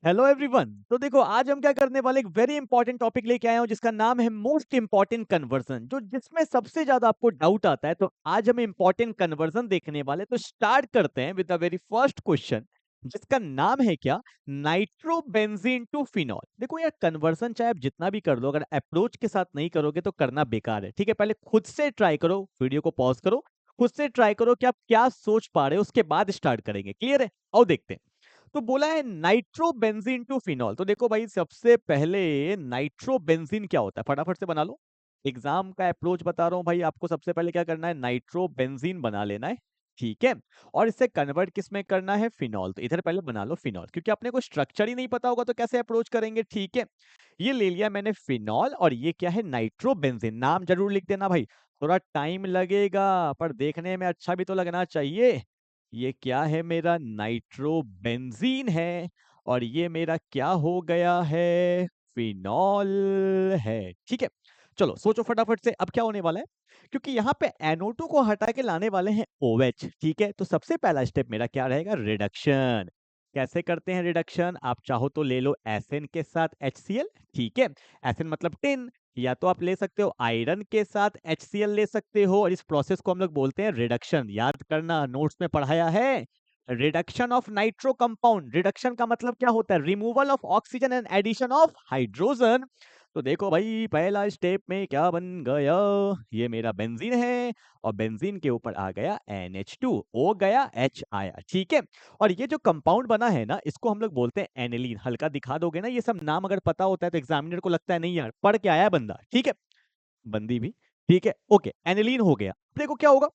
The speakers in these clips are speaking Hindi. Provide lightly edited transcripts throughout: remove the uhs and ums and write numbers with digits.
Hello everyone. तो देखो आज हम क्या करने वाले, एक वेरी इंपॉर्टेंट टॉपिक लेके आया हूं जिसका नाम है मोस्ट इंपॉर्टेंट कन्वर्जन, जो जिसमें सबसे ज्यादा आपको डाउट आता है। तो आज हम इंपॉर्टेंट कन्वर्जन देखने वाले। तो स्टार्ट करते हैं with the very first question, जिसका नाम है क्या, नाइट्रोबेंजीन टू फिनॉल। देखो यार, कन्वर्जन चाहे आप जितना भी कर लो, अगर अप्रोच के साथ नहीं करोगे तो करना बेकार है। ठीक है, पहले खुद से ट्राई करो, वीडियो को पॉज करो, खुद से ट्राई करो कि आप क्या सोच पा रहे हो, उसके बाद स्टार्ट करेंगे। क्लियर है? आओ देखते हैं। तो बोला है नाइट्रोबेंजीन टू फिनॉल। तो देखो भाई, सबसे पहले नाइट्रोबेंजीन क्या होता है फटाफट से बना लो। एग्जाम का अप्रोच बता रहा हूँ भाई आपको। सबसे पहले क्या करना है, नाइट्रोबेंजीन बना लेना है। ठीक है, और इससे कन्वर्ट किस में करना है, फिनॉल। तो इधर पहले बना लो फिनॉल, क्योंकि अपने को स्ट्रक्चर ही नहीं पता होगा तो कैसे अप्रोच करेंगे। ठीक है, ये ले लिया मैंने फिनॉल, और ये क्या है, नाइट्रोबेंजीन। नाम जरूर लिख देना भाई, थोड़ा टाइम लगेगा पर देखने में अच्छा भी तो लगना चाहिए। ये क्या है, मेरा नाइट्रोबेंजीन है, और ये मेरा क्या हो गया है, फिनॉल है। ठीक है, चलो सोचो फटाफट से अब क्या होने वाला है। क्योंकि यहाँ पे NO2 को हटा के लाने वाले हैं OH। ठीक है, तो सबसे पहला स्टेप मेरा क्या रहेगा, रिडक्शन। कैसे करते हैं रिडक्शन, आप चाहो तो ले लो SN के साथ HCl। ठीक है, SN मतलब टिन, या तो आप ले सकते हो आयरन के साथ HCl ले सकते हो, और इस प्रोसेस को हम लोग बोलते हैं रिडक्शन। याद करना, नोट्स में पढ़ाया है, reduction of nitro compound. Reduction का मतलब क्या होता है, removal of oxygen and addition of hydrogen. तो देखो भाई, पहला स्टेप में क्या बन गया, ये मेरा बेंजीन है, और बेंजीन के ऊपर आ गया NH2, O गया, H आया। ठीक है, और ये जो कंपाउंड बना है ना, इसको हम लोग बोलते हैं एनिलीन। हल्का दिखा दोगे ना, ये सब नाम अगर पता होता है तो एग्जामिनर को लगता है नहीं यार पढ़ के आया है बंदा। ठीक है, बंदी भी। ठीक है, ओके, एनिलीन हो गया। देखो क्या होगा,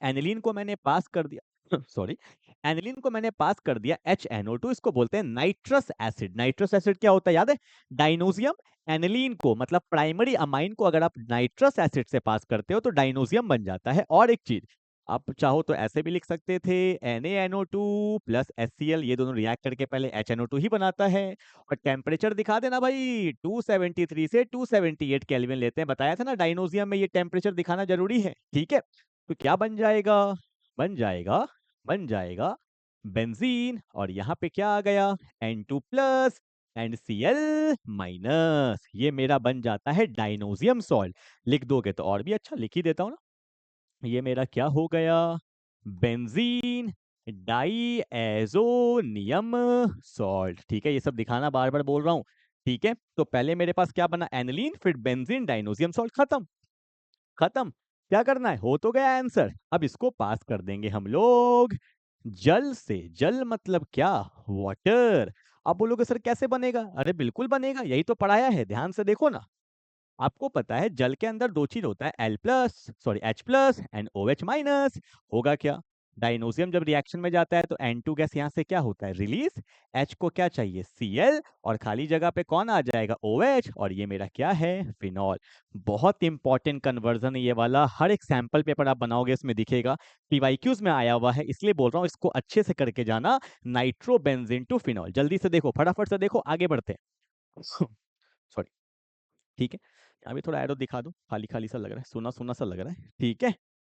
एनिलीन को मैंने पास कर दिया सॉरी, एनिलीन को मैंने पास कर दिया HNO2। इसको बोलते हैं नाइट्रस एसिड। नाइट्रस एसिड क्या होता है याद है, डाइनोजियम। एनिलीन को मतलब प्राइमरी अमाइन को अगर आप नाइट्रस एसिड से पास करते हो तो डाइनोजियम बन जाता है। और एक चीज, आप चाहो तो ऐसे भी लिख सकते थे, NaNO2 प्लस HCl, ये दोनों रिएक्ट करके पहले HNO2 ही बनाता है। और टेम्परेचर दिखा देना भाई, 273 से 278 केल्विन लेते हैं। बताया था ना, डाइनोजियम में ये टेम्परेचर दिखाना जरूरी है। ठीक है, तो क्या बन जाएगा, बन जाएगा, बन जाएगा बेंजीन। और यहाँ पे क्या आ गया, N2 plus and Cl minus. ये मेरा बन जाता है डाइनोजियम सॉल्ट। लिख दोगे तो और भी अच्छा, लिख ही देता हूँ ना। ये मेरा क्या हो गया, बेंजीन डाइएजोनियम सॉल्ट। ठीक है, ये सब दिखाना बार बार बोल रहा हूँ। ठीक है, तो पहले मेरे पास क्या बना, एनिलीन, फिर बेंजीन डाइनोजियम सॉल्ट। खत्म, खत्म। क्या करना है, हो तो गया आंसर। अब इसको पास कर देंगे हम लोग जल से। जल मतलब क्या, वाटर। आप बोलोगे सर कैसे बनेगा, अरे बिल्कुल बनेगा, यही तो पढ़ाया है, ध्यान से देखो ना। आपको पता है जल के अंदर दो चीज होता है, H+ एंड OH-। होगा क्या, डाइनोजियम जब रिएक्शन में जाता है तो N2 गैस यहाँ से क्या होता है, रिलीज। H को क्या चाहिए, Cl, और खाली जगह पे कौन आ जाएगा, OH, और ये मेरा क्या है, फिनॉल। बहुत इंपॉर्टेंट कन्वर्जन है ये वाला, हर एक सैंपल पेपर आप बनाओगे इसमें दिखेगा, PYQs में आया हुआ है, इसलिए बोल रहा हूँ इसको अच्छे से करके जाना। नाइट्रोबेंजीन टू फिनॉल, जल्दी से देखो, फटाफट से देखो, आगे बढ़ते हैं सॉरी। ठीक है, यहाँ भी थोड़ा एरो दिखा दूं, खाली खाली सा लग रहा है, सोना सोना सा लग रहा है। ठीक है,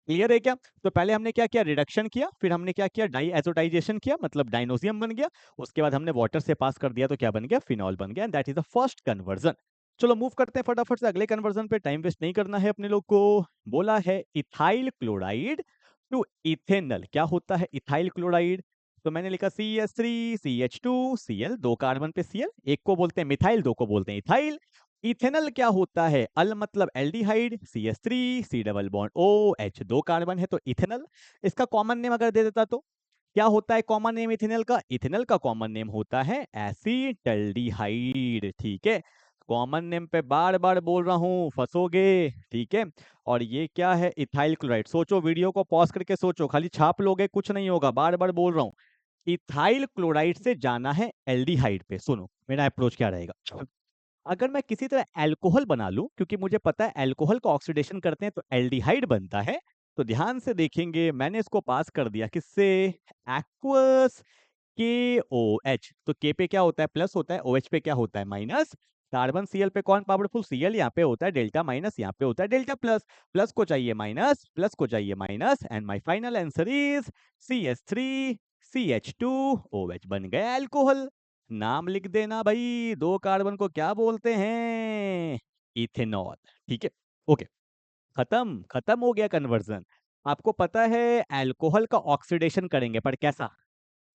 क्लियर है क्या। तो पहले हमने क्या किया, रिडक्शन किया, फिर हमने क्या किया, डाइएजोटाइजेशन किया, मतलब डाइनोजियम बन गया। उसके बाद हमने वाटर से पास कर दिया तो क्या बन गया, फिनॉल बन गया। That is the first conversion. चलो मूव करते हैं फटाफट से अगले कन्वर्जन पे, टाइम वेस्ट नहीं करना है अपने लोग को। बोला है इथाइल क्लोराइड टू इथेनल। क्या होता है इथाइल क्लोराइड, तो मैंने लिखा CH3 CH2 Cl, दो कार्बन पे Cl, एक को बोलते हैं मिथाइल, दो को बोलते हैं इथाइल। इथेनॉल क्या होता है, अल मतलब aldehyde, CH3 C double bond OH, दो कार्बन है तो इथेनॉल। इसका कॉमन नेम अगर दे देता तो क्या होता है, कॉमन नेम इथेनॉल का, इथेनॉल का कॉमन नेम होता है एसीटल्डिहाइड। ठीक है, कॉमन नेम पे बार बार बोल रहा हूँ, फंसोगे। ठीक है, और ये क्या है, इथाइल क्लोराइड। सोचो, वीडियो को पॉज करके सोचो, खाली छाप लोगे कुछ नहीं होगा, बार बार बोल रहा हूँ। इथाइल क्लोराइड से जाना है एल्डिहाइड पे। सुनो मेरा अप्रोच क्या रहेगा, अगर मैं किसी तरह अल्कोहल बना लूं, क्योंकि मुझे पता है अल्कोहल को ऑक्सीडेशन करते हैं तो एल्डिहाइड बनता है। तो ध्यान से देखेंगे, मैंने इसको पास कर दिया किससे, एक्वस KOH। तो K पे क्या होता है, प्लस होता है, OH पे क्या होता है, माइनस। कार्बन Cl पे कौन पावरफुल, Cl, यहाँ पे होता है डेल्टा माइनस, यहाँ पे होता है डेल्टा प्लस। प्लस को चाहिए माइनस, प्लस को चाहिए minus, and my final answer is CH3 CH2 OH, बन गया अल्कोहल। नाम लिख देना भाई, 2 कार्बन को क्या बोलते हैं? इथेनॉल। ठीक है, ओके, खत्म, खत्म हो गया कन्वर्जन। आपको पता है अल्कोहल का ऑक्सीडेशन करेंगे, पर कैसा?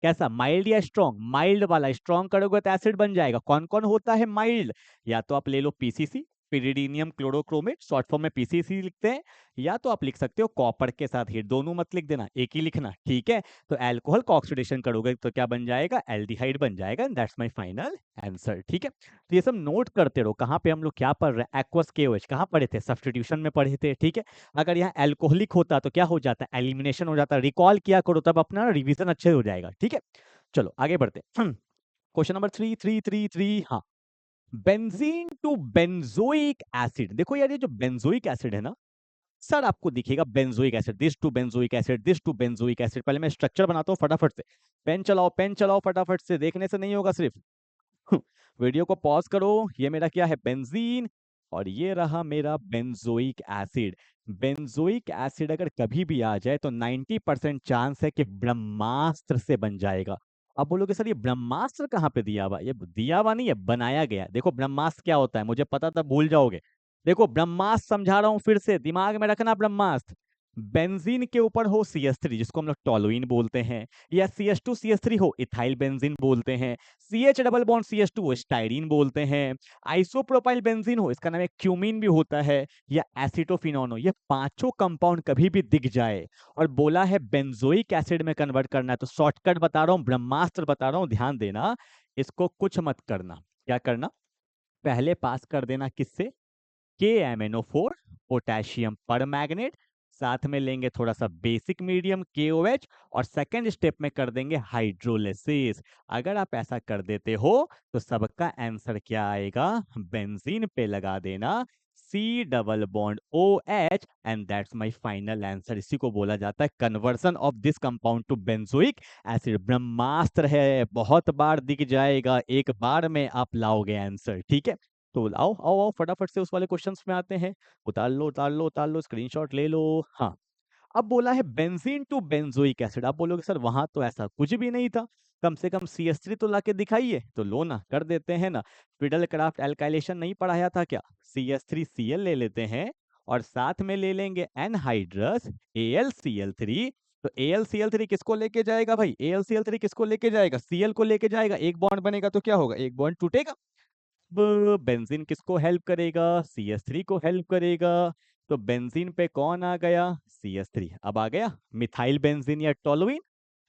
कैसा, माइल्ड या स्ट्रॉन्ग? माइल्ड वाला। स्ट्रॉन्ग करोगे तो एसिड बन जाएगा। कौन कौन होता है माइल्ड? या तो आप ले लो पीसीसी, पिरिडीनियम क्लोरोक्रोमेट, शॉर्ट फॉर्म में पीसीसी लिखते हैं, या तो आप लिख सकते हो कॉपर के साथ हीट। दोनों मत लिख देना, एक ही लिखना, ठीक है? तो अल्कोहल का ऑक्सीडेशन करोगे तो क्या बन जाएगा? एल्डिहाइड बन जाएगा, and that's my final answer. ठीक है, तो ये सब नोट करते रहो। कहाँ पे हम लोग क्या पढ़ रहे हैं? एक्वस केओएच कहाँ पढ़े थे? सब्स्टिट्यूशन में पढ़े थे। ठीक है, अगर यहाँ एल्कोहलिक होता तो क्या हो जाता? एलिमिनेशन हो जाता। रिकॉल किया करो, तब अपना रिवीजन अच्छे हो जाएगा। ठीक है, चलो आगे बढ़ते हैं। क्वेश्चन नंबर 3 हाँ, बेंजीन टू बेंजोइक एसिड। देखो यार, ये जो बेंजोइक एसिड है ना सर, आपको दिखेगा benzoic acid, this to benzoic acid, this to benzoic acid. पहले मैं स्ट्रक्चर बनाता हूँ फटाफट से। पेन चलाओ, पेन चलाओ फटाफट से, देखने से नहीं होगा सिर्फ। वीडियो को पॉज करो। ये मेरा क्या है? बेंजीन, और ये रहा मेरा बेंजोइक एसिड। बेंजोइक एसिड अगर कभी भी आ जाए तो 90% चांस है कि ब्रह्मास्त्र से बन जाएगा। अब बोलोगे सर ये ब्रह्मास्त्र कहाँ पे दिया हुआ? ये दिया हुआ नहीं है, बनाया गया है। देखो ब्रह्मास्त्र क्या होता है, मुझे पता था भूल जाओगे। देखो ब्रह्मास्त्र समझा रहा हूँ फिर से, दिमाग में रखना। ब्रह्मास्त्र बेंजीन के ऊपर हो CH3 जिसको हम लोग टोलुइन बोलते हैं, या CH2CH3 हो इथाइल बेंजीन बोलते हैं, CH डबल बॉन्ड CH2 हो स्टाइरीन बोलते हैं, आइसोप्रोपाइल बेंजीन हो, इसका नाम एक क्यूमीन भी होता है, या एसीटोफिनोन हो, ये पांचों कंपाउंड कभी भी दिख जाए और बोला है बेंजोइक एसिड में कन्वर्ट करना है, तो शॉर्टकट बता रहा हूँ, ब्रह्मास्त्र बता रहा हूँ, ध्यान देना। इसको कुछ मत करना। क्या करना? पहले पास कर देना किससे? KMnO4, पोटेशियम पर मैग्नेट, साथ में लेंगे थोड़ा सा बेसिक मीडियम KOH, और सेकंड स्टेप में कर देंगे हाइड्रोलिसिस। अगर आप ऐसा कर देते हो तो सबका आंसर क्या आएगा? बेंजीन पे लगा देना C double bond OH, and that's my final answer. इसी को बोला जाता है conversion of this compound to benzoic acid. ब्रह्मास्त्र है, बहुत बार दिख जाएगा, एक बार में आप लाओगे आंसर। ठीक है, तो आओ आओ आओ फटाफट से उस वाले क्वेश्चंस में आते हैं। उतार लो उतार लो उतार लो, स्क्रीनशॉट ले लो। हाँ, अब बोला है बेंजीन टू बेंजोइक एसिड। आप बोलोगे सर वहां तो ऐसा कुछ भी नहीं था, कम से कम CH3 तो लाके दिखाइए। तो लो ना, कर देते हैं ना। फिडल क्राफ्ट एल्काइलेशन नहीं पढ़ाया था क्या? CH3Cl ले लेते हैं, और साथ में ले लेंगे एनहाइड्रस AlCl3। तो AlCl3 किसको लेके जाएगा भाई? AlCl3 किसको लेके जाएगा? Cl को लेके जाएगा। एक बॉन्ड बनेगा तो क्या होगा? एक बॉन्ड टूटेगा। बेंजीन किसको हेल्प करेगा? CH3 को हेल्प करेगा। तो बेंजीन पे कौन आ गया? CH3। अब आ गया मिथाइल बेंजीन या टोलुइन।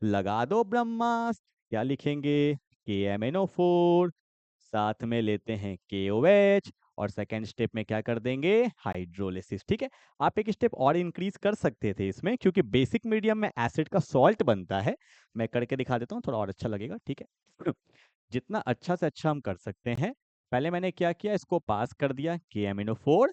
लगा दो ब्रह्मास्त्र। क्या लिखेंगे? KMnO4, साथ में लेते हैं KOH, और सेकेंड स्टेप में क्या कर देंगे? हाइड्रोलिसिस। ठीक है, आप एक स्टेप और इंक्रीज कर सकते थे इसमें, क्योंकि बेसिक मीडियम में एसिड का सॉल्ट बनता है। मैं करके दिखा देता हूँ, थोड़ा और अच्छा लगेगा। ठीक है, जितना अच्छा से अच्छा हम कर सकते हैं। पहले मैंने क्या किया, इसको पास कर दिया KMnO4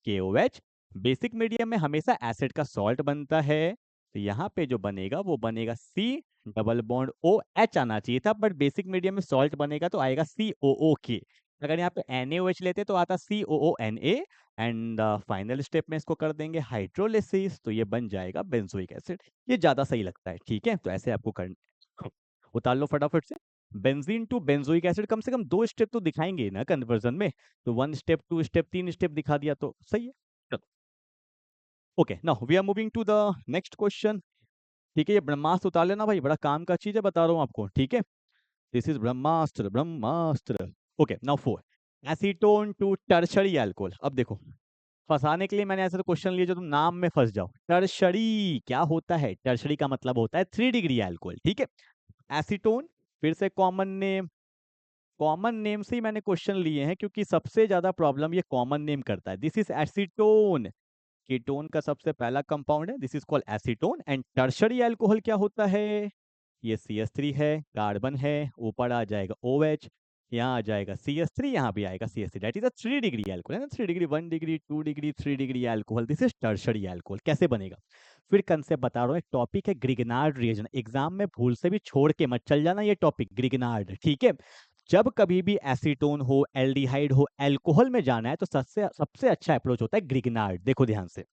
KOH। बेसिक मीडियम में हमेशा एसिड का सॉल्ट बनता है, तो यहाँ पे जो बनेगा वो बनेगा C डबल बॉन्ड OH आना चाहिए था, बट बेसिक मीडियम में सॉल्ट बनेगा तो आएगा COOK। अगर यहाँ पे NaOH लेते तो आता COONA, एंड फाइनल स्टेप में इसको कर देंगे हाइड्रोलिसिस, तो ये बन जाएगा बेंजोइक एसिड। ये ज्यादा सही लगता है। ठीक है, तो ऐसे आपको करना। उतार लो फटाफट से। बेंजीन टू बेंजोइक एसिड कम से कम 2 स्टेप तो दिखाएंगे ना कन्वर्जन में, तो 1 स्टेप 2 स्टेप 3 स्टेप दिखा दिया तो सही है। चलो, okay, now we are moving to the next question. ठीक है, ये ब्रह्मास्त्र उतार लेना भाई, बड़ा काम का चीज है, बता रहा हूँ आपको। ठीक है, this is Brahmastra, Brahmastra. Okay, now 4, acetone to tertiary alcohol. अब देखो, फंसाने के लिए मैंने ऐसे क्वेश्चन लिए जो तुम नाम में फंस जाओ। टर्शरी क्या होता है? टर्शरी का मतलब होता है 3 डिग्री अल्कोहल। ठीक है, एसीटोन फिर से कॉमन नेम, कॉमन नेम से ही मैंने क्वेश्चन लिए हैं, क्योंकि सबसे ज्यादा प्रॉब्लम ये कॉमन नेम करता है। दिस इज एसीटोन, कीटोन का सबसे पहला कंपाउंड है, this is called acetone. And tertiary alcohol क्या होता है? ये CH3 है, कार्बन है, ऊपर आ जाएगा OH, यहाँ आ जाएगा CH3, यहाँ भी आएगा CH3। That is a 3 degree alcohol है ना, 3 degree, 1 degree, 2 degree, 3 degree alcohol. This is tertiary alcohol. कैसे बनेगा? फिर कंसेप्ट बता रहा हूँ। एक टॉपिक है ग्रिग्नार्ड रिएजन, एग्जाम में भूल से भी छोड़ के मत चल जाना ये टॉपिक, ग्रिग्नार्ड। ठीक है, जब कभी भी एसीटोन हो, एल्डिहाइड हो, अल्कोहल में जाना है तो सबसे सबसे अच्छा अप्रोच होता है ग्रिग्नार्ड। देखो ध्यान से,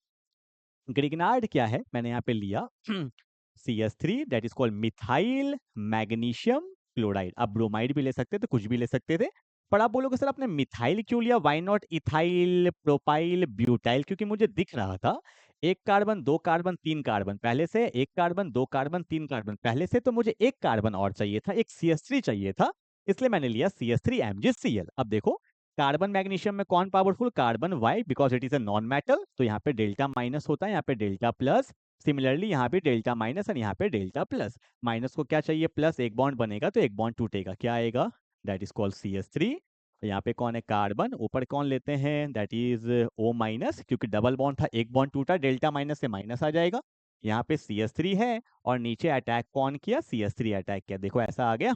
ग्रिग्नार्ड क्या है, मैंने यहाँ पे लिया CH3, that is called methyl magnesium chloride. आप ब्रोमाइड भी ले सकते थे, कुछ भी ले सकते थे, पर आप बोलोगे सर आपने मिथाइल क्यों लिया, why not ethyl, propyl, butyl? क्योंकि मुझे दिख रहा था एक कार्बन, दो कार्बन, तीन कार्बन पहले से, एक कार्बन, दो कार्बन, तीन कार्बन पहले से, तो मुझे एक कार्बन और चाहिए था, एक CH3 चाहिए था, इसलिए मैंने लिया CH3 MgCl। अब देखो कार्बन मैग्नीशियम में कौन powerful, carbon, why, because it is a non metal, तो यहाँ पे डेल्टा माइनस होता है, यहाँ पे डेल्टा प्लस। सिमिलरली यहाँ पे डेल्टा माइनस और यहाँ पे डेल्टा प्लस। माइनस को क्या चाहिए, प्लस, एक बॉन्ड बनेगा तो एक बॉन्ड टूटेगा, क्या आएगा, दैट इज कॉल्ड CH3। यहाँ पे कौन है, कार्बन, ऊपर कौन लेते हैं, दैट इज O माइनस, क्योंकि डबल बॉन्ड था, एक बॉन्ड टूटा, डेल्टा माइनस से माइनस आ जाएगा। यहाँ पे CH3 है और नीचे अटैक कौन किया, CH3 अटैक किया, देखो ऐसा आ गया।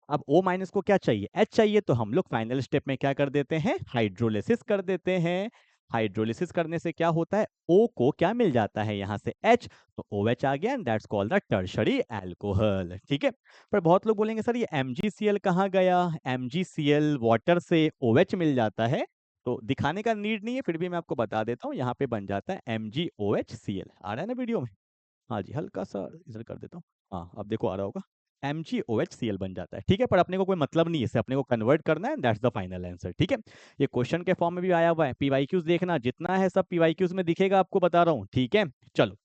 अब O माइनस को क्या चाहिए, H चाहिए, तो हम लोग फाइनल स्टेप में क्या कर देते हैं, हाइड्रोलिसिस कर देते हैं। हाइड्रोलिसिस करने से क्या होता है, O को क्या मिल जाता है यहाँ से, H, तो OH आ गया, and that's called the tertiary alcohol. ठीक है, पर बहुत लोग बोलेंगे सर ये MgCl कहाँ गया, MgCl वाटर से OH मिल जाता है, तो दिखाने का नीड नहीं है, फिर भी मैं आपको बता देता हूँ, यहाँ पे बन जाता है MgOHCl। आ रहा है ना वीडियो में, हाँ जी, हल्का सा इधर कर देता हूँ, हाँ अब देखो आ रहा होगा, MgOHCl बन जाता है। ठीक है, पर अपने को कोई मतलब नहीं है, इसे अपने को कन्वर्ट करना है, दैट्स द फाइनल आंसर। ठीक है, ये क्वेश्चन के फॉर्म में भी आया हुआ है, PYQs देखना, जितना है सब PYQs में दिखेगा, आपको बता रहा हूँ। ठीक है, चलो,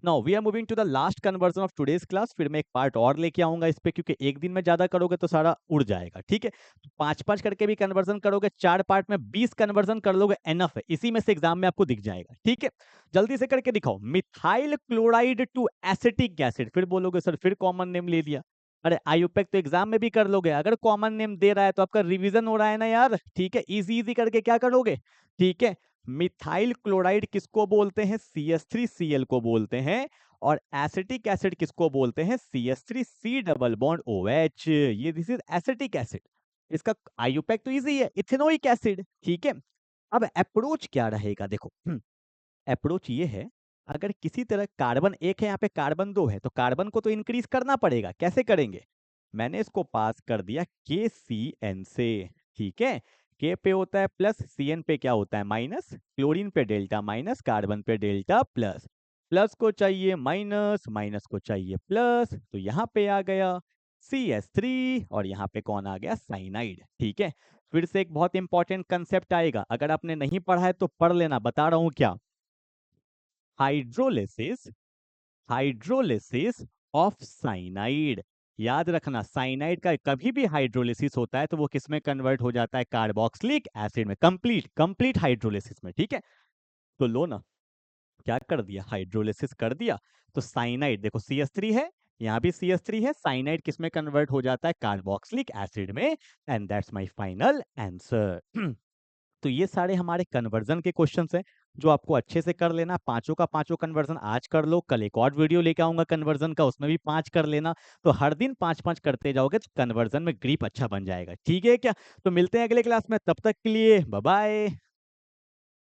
now we are moving to the last conversion of today's class. फिर मैं एक पार्ट और लेके आऊंगा इस पे, क्योंकि एक दिन में ज्यादा करोगे तो सारा उड़ जाएगा। ठीक है, तो पांच पांच करके भी कन्वर्जन करोगे, 4 पार्ट में 20 कन्वर्जन कर लोगे, एनफ है, इसी में से एग्जाम में आपको दिख जाएगा। ठीक है, जल्दी से करके दिखाओ, methyl chloride to acetic acid. फिर बोलोगे सर फिर कॉमन नेम ले लिया, अरे आयुपेक तो एग्जाम में भी कर लोगे, अगर कॉमन नेम दे रहा है तो आपका रिवीजन हो रहा है ना यार। ठीक है, इजी इजी करके क्या करोगे, ठीक है, मिथाइल क्लोराइड किसको बोलते हैं, CH3Cl को बोलते हैं, और एसिटिक एसिड किसको बोलते हैं, CH3C डबल बॉन्ड OH। ये दिस इज एसिटिक एसिड, इसका आयुपेक तो इजी है, इथेनोइक एसिड। ठीक है, अब अप्रोच क्या रहेगा, देखो अप्रोच ये है, अगर किसी तरह कार्बन एक है, यहाँ पे कार्बन दो है, तो कार्बन को तो इंक्रीज करना पड़ेगा, कैसे करेंगे, मैंने इसको पास कर दिया KCN से। ठीक है, के पे होता है प्लस, CN पे क्या होता है माइनस, क्लोरीन पे डेल्टा माइनस, कार्बन पे डेल्टा प्लस, प्लस को चाहिए माइनस, माइनस को चाहिए प्लस, तो यहाँ पे आ गया CH3 और यहाँ पे कौन आ गया, साइनाइड। ठीक है, फिर से एक बहुत इंपॉर्टेंट कंसेप्ट आएगा, अगर आपने नहीं पढ़ा है तो पढ़ लेना, बता रहा हूँ क्या, हाइड्रोलिसिस, हाइड्रोलिसिस ऑफ साइनाइड। याद रखना, साइनाइड का कभी भी हाइड्रोलिसिस होता है तो वो किस में कन्वर्ट हो जाता है, कार्बोक्सिलिक एसिड में, कंप्लीट कंप्लीट हाइड्रोलिसिस में। ठीक है, तो लो ना, क्या कर दिया, हाइड्रोलिसिस कर दिया, तो साइनाइड देखो CH3 है, यहाँ भी CH3 है, साइनाइड किस में कन्वर्ट हो जाता है, कार्बोक्सिलिक एसिड में, and that's my final answer. तो ये सारे हमारे कन्वर्जन के क्वेश्चंस हैं, जो आपको अच्छे से कर लेना, पांचों का पांचों कन्वर्जन आज कर लो, कल एक और वीडियो लेके आऊंगा कन्वर्जन का, उसमें भी 5 कर लेना, तो हर दिन 5-5 करते जाओगे तो कन्वर्जन में ग्रिप अच्छा बन जाएगा। ठीक है क्या, तो मिलते हैं अगले क्लास में, तब तक के लिए बाय बाय।